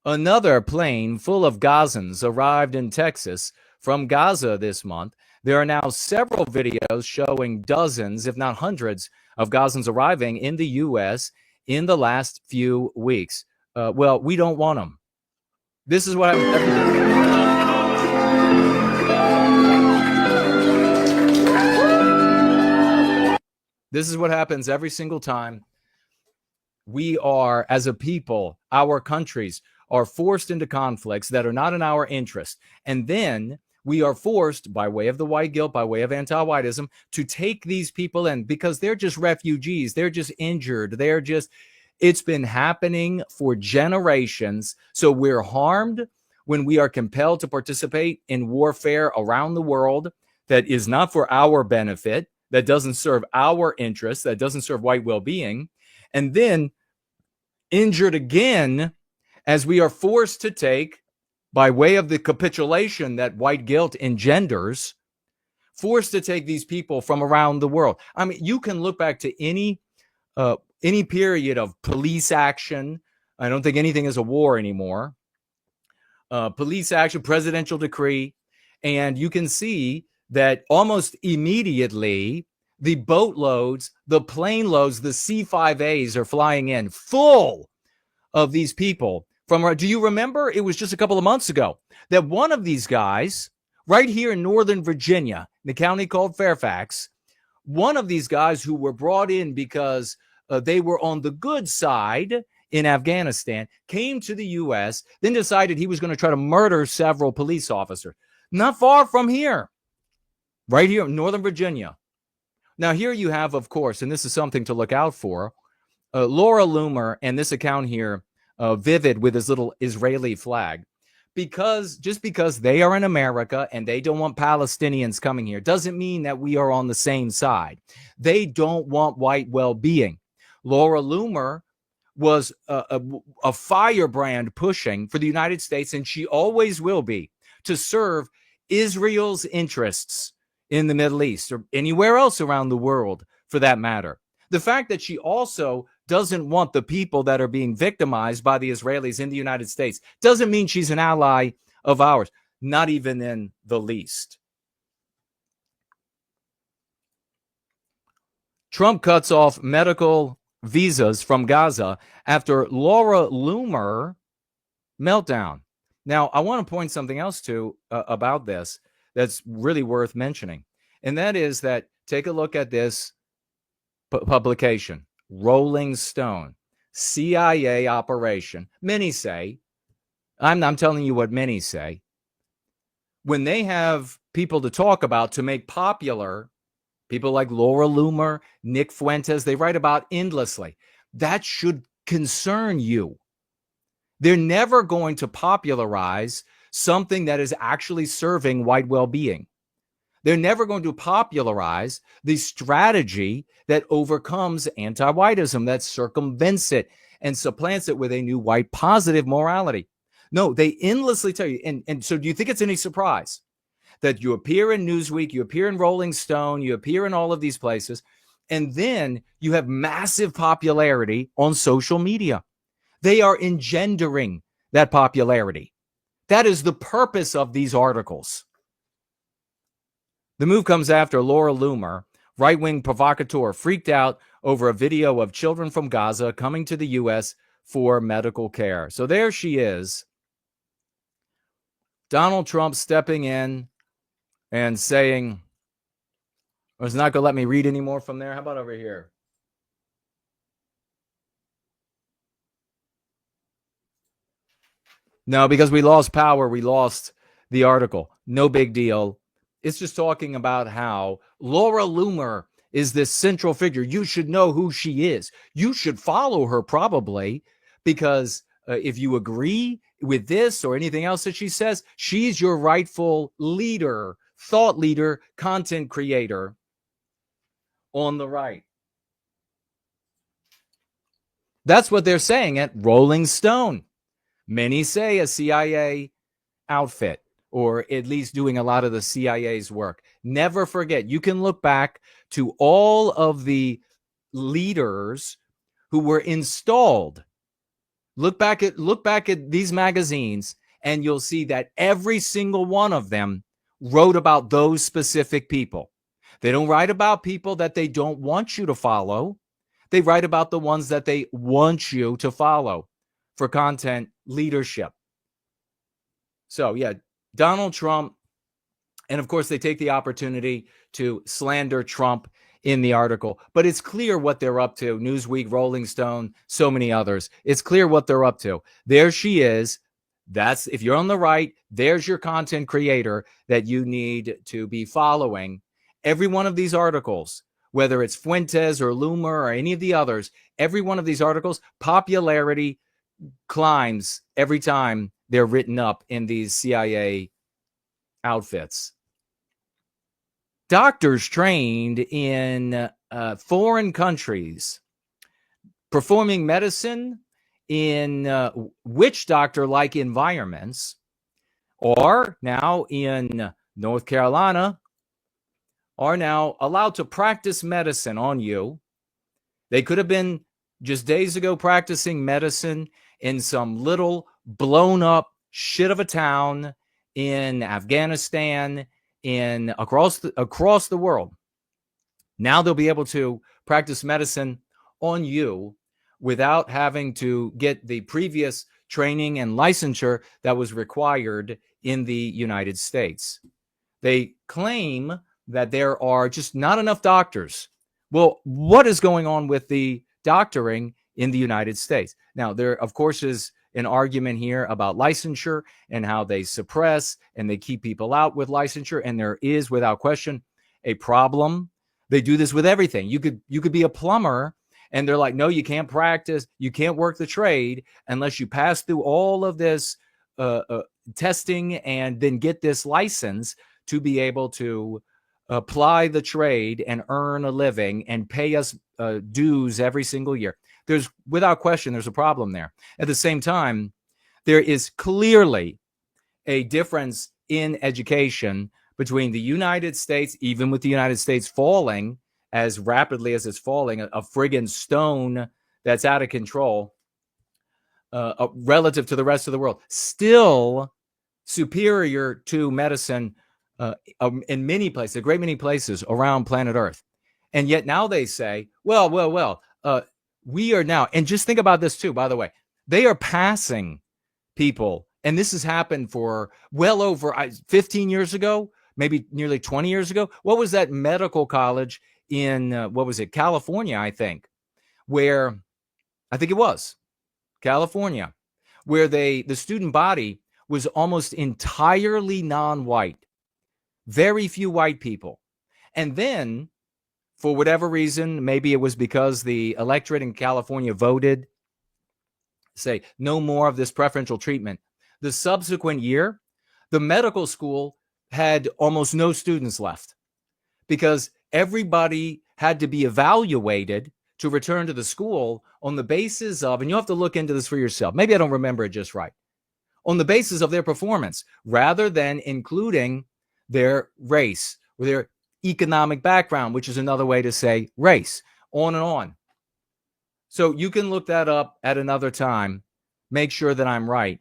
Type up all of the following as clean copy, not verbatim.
Another plane full of Gazans arrived in Texas from Gaza this month. There are now several videos showing dozens, if not hundreds, of Gazans arriving in the U.S. in the last few weeks. Well, we don't want them. This is what This is what happens every single time we are, as a people, our countries are forced into conflicts that are not in our interest. And then we are forced, by way of the white guilt, by way of anti-whiteism, to take these people in because they're just refugees. They're just injured. It's been happening for generations. So we're harmed when we are compelled to participate in warfare around the world that is not for our benefit, that doesn't serve our interests, that doesn't serve white well-being. And then injured again as we are forced to take, by way of the capitulation that white guilt engenders, forced to take these people from around the world. I mean, you can look back to any period of police action. I don't think anything is a war anymore. Police action, presidential decree, and you can see that almost immediately the boatloads, the plane loads, the C-5As are flying in full of these people from. Do you remember? It was just a couple of months ago that one of these guys right here in Northern Virginia, the county called Fairfax, one of these guys who were brought in because they were on the good side in Afghanistan, came to the U.S., then decided he was going to try to murder several police officers. Not far from here, right here in Northern Virginia. Now, here you have, of course, and this is something to look out for, Laura Loomer, and this account here, Vivid with his little Israeli flag. Just because they are in America and they don't want Palestinians coming here doesn't mean that we are on the same side. They don't want white well-being. Laura Loomer was a firebrand pushing for the United States, and she always will be, to serve Israel's interests in the Middle East or anywhere else around the world, for that matter. The fact that she also doesn't want the people that are being victimized by the Israelis in the United States doesn't mean she's an ally of ours, not even in the least. Trump cuts off medical visas from Gaza after Laura Loomer meltdown. Now, I want to point something else to about this that's really worth mentioning, and that is that take a look at this publication, Rolling Stone, CIA operation. Many say, I'm telling you what many say, when they have people to talk about to make popular, people like Laura Loomer, Nick Fuentes, they write about endlessly. That should concern you. They're never going to popularize something that is actually serving white well-being. They're never going to popularize the strategy that overcomes anti-whiteism, that circumvents it and supplants it with a new white positive morality. No, they endlessly tell you. And so do you think it's any surprise that you appear in Newsweek, you appear in Rolling Stone, you appear in all of these places, and then you have massive popularity on social media? They are engendering that popularity. That is the purpose of these articles. The move comes after Laura Loomer, right-wing provocateur, freaked out over a video of children from Gaza coming to the U.S. for medical care. So there she is. Donald Trump stepping in and saying, oh, it's not going to let me read anymore from there. How about over here? No, because we lost power. We lost the article. No big deal. It's just talking about how Laura Loomer is this central figure. You should know who she is. You should follow her probably, because if you agree with this or anything else that she says, she's your rightful leader, thought leader, content creator on the right. That's what they're saying at Rolling Stone. Many say a CIA outfit, or at least doing a lot of the CIA's work. Never forget, you can look back to all of the leaders who were installed Look back at these magazines, and you'll see that every single one of them wrote about those specific people. They don't write about people that they don't want you to follow. They write about the ones that they want you to follow for content leadership. So, yeah, Donald Trump, and of course, they take the opportunity to slander Trump in the article, but it's clear what they're up to. Newsweek, Rolling Stone, so many others. It's clear what they're up to. There she is. That's, if you're on the right, there's your content creator that you need to be following. Every one of these articles, whether it's Fuentes or Loomer or any of the others, every one of these articles, popularity climbs every time they're written up in these CIA outfits. Doctors trained in foreign countries performing medicine in witch doctor-like environments are now in North Carolina, are now allowed to practice medicine on you. They could have been just days ago practicing medicine in some little blown up shit of a town in Afghanistan, across the world. Now they'll be able to practice medicine on you without having to get the previous training and licensure that was required in the United States. They claim that there are just not enough doctors. Well, what is going on with the doctoring in the United States? Now, there, of course, is an argument here about licensure and how they suppress and they keep people out with licensure. And there is, without question, a problem. They do this with everything. You could be a plumber, and they're like, no, you can't practice, you can't work the trade unless you pass through all of this testing and then get this license to be able to apply the trade and earn a living and pay us dues every single year. There's, without question, there's a problem there. At the same time, there is clearly a difference in education between the United States, even with the United States falling as rapidly as it's falling, a friggin' stone that's out of control, relative to the rest of the world, still superior to medicine in many places, a great many places around planet Earth. And yet now they say, well, we are now, and just think about this too, by the way, they are passing people, and this has happened for well over 15 years ago, maybe nearly 20 years ago. What was that medical college in, California, I think, where, I think it was California, where the student body was almost entirely non-white, very few white people. And then, for whatever reason, maybe it was because the electorate in California voted, say, no more of this preferential treatment. The subsequent year, the medical school had almost no students left because everybody had to be evaluated to return to the school on the basis of, and you'll have to look into this for yourself, maybe I don't remember it just right, on the basis of their performance rather than including their race or their economic background, which is another way to say race, on and on. So you can look that up at another time, make sure that I'm right.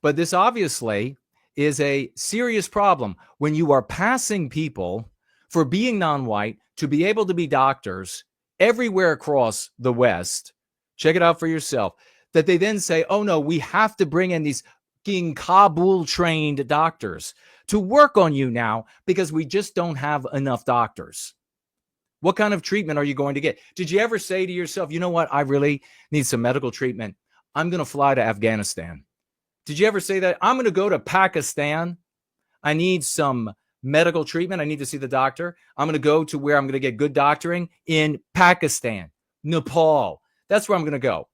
But this obviously is a serious problem when you are passing people for being non-white to be able to be doctors everywhere across the West. Check it out for yourself. That they then say, oh no, we have to bring in these Kabul trained doctors to work on you now because we just don't have enough doctors. What kind of treatment are you going to get? Did you ever say to yourself, you know what, I really need some medical treatment. I'm going to fly to Afghanistan. Did you ever say that? I'm going to go to Pakistan. I need some medical treatment. I need to see the doctor. I'm going to go to where I'm going to get good doctoring in Pakistan, Nepal. That's where I'm going to go.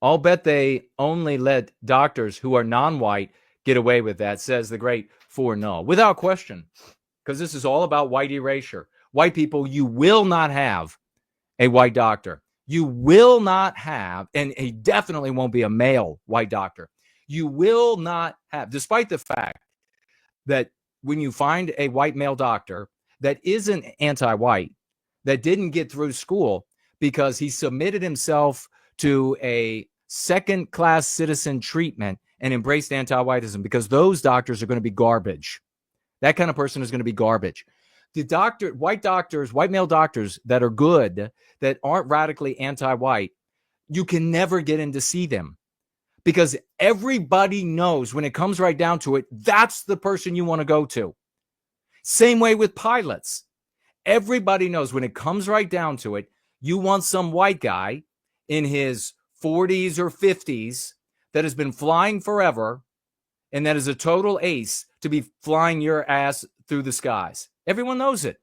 I'll bet they only let doctors who are non-white get away with that, says the great Fournall, without question, because this is all about white erasure. White people, you will not have a white doctor. You will not have, and he definitely won't be a male white doctor. You will not have, despite the fact that when you find a white male doctor that isn't anti-white, that didn't get through school because he submitted himself to a second-class citizen treatment and embraced anti-whiteism, because those doctors are going to be garbage. That kind of person is going to be garbage. The white male doctors that are good, that aren't radically anti-white, you can never get in to see them, because everybody knows when it comes right down to it, that's the person you want to go to. Same way with pilots. Everybody knows when it comes right down to it, you want some white guy in his 40s or 50s that has been flying forever and that is a total ace to be flying your ass through the skies. Everyone knows it.